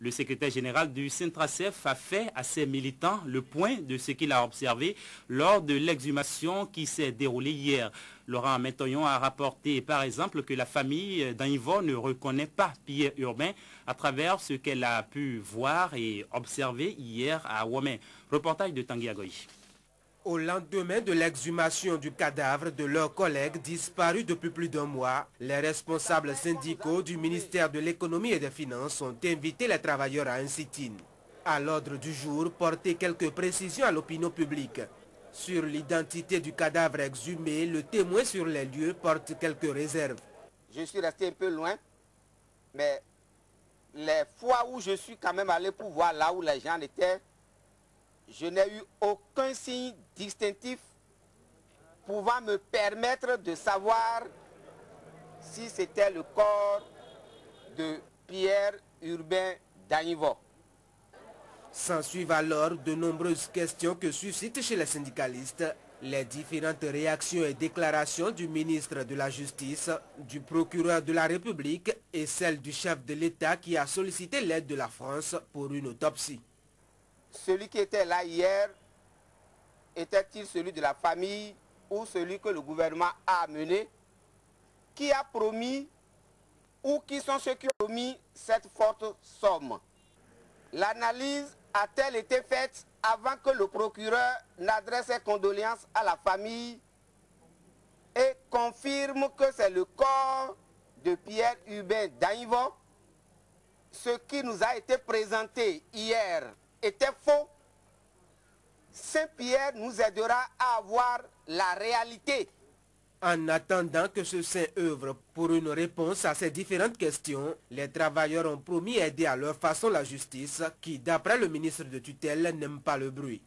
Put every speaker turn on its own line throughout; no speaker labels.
Le secrétaire général du Syntracef a fait à ses militants le point de ce qu'il a observé lors de l'exhumation qui s'est déroulée hier. Laurent Mentoyon a rapporté par exemple que la famille d'Anivor ne reconnaît pas Pierre Urbain à travers ce qu'elle a pu voir et observer hier à Womé. Reportage de Tanguy Agoy.
Au lendemain de l'exhumation du cadavre de leurs collègues disparus depuis plus d'un mois, les responsables syndicaux du ministère de l'économie et des finances ont invité les travailleurs à un sit-in. À l'ordre du jour, porter quelques précisions à l'opinion publique. Sur l'identité du cadavre exhumé, le témoin sur les lieux porte quelques réserves.
Je suis resté un peu loin, mais les fois où je suis quand même allé pour voir là où les gens étaient, je n'ai eu aucun signe distinctif pouvant me permettre de savoir si c'était le corps de Pierre Urbain d'Anivor.
S'ensuivent alors de nombreuses questions que suscitent chez les syndicalistes les différentes réactions et déclarations du ministre de la Justice, du procureur de la République et celle du chef de l'État qui a sollicité l'aide de la France pour une autopsie.
Celui qui était là hier, était-il celui de la famille ou celui que le gouvernement a amené, qui a promis ou qui sont ceux qui ont promis cette forte somme? L'analyse a-t-elle été faite avant que le procureur n'adresse ses condoléances à la famille et confirme que c'est le corps de Pierre Urbain d'Anivor? Ce qui nous a été présenté hier était faux. Saint-Pierre nous aidera à avoir la réalité.
En attendant que ce saint œuvre pour une réponse à ces différentes questions, les travailleurs ont promis aider à leur façon la justice qui, d'après le ministre de tutelle, n'aime pas le bruit.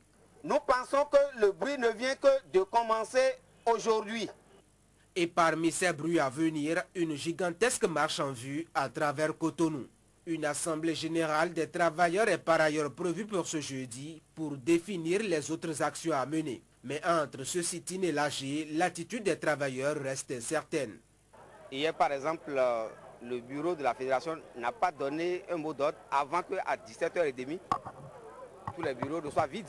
Nous pensons que le bruit ne vient que de commencer aujourd'hui.
Et parmi ces bruits à venir, une gigantesque marche en vue à travers Cotonou. Une assemblée générale des travailleurs est par ailleurs prévue pour ce jeudi pour définir les autres actions à mener. Mais entre ce sit-in et l'AG, l'attitude des travailleurs reste incertaine.
Hier, par exemple, le bureau de la fédération n'a pas donné un mot d'ordre avant qu'à 17h30, tous les bureaux ne soient vides.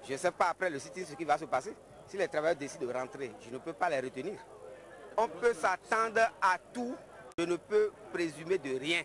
Je ne sais pas après le sit-in ce qui va se passer. Si les travailleurs décident de rentrer, je ne peux pas les retenir. On peut s'attendre à tout, je ne peux présumer de rien.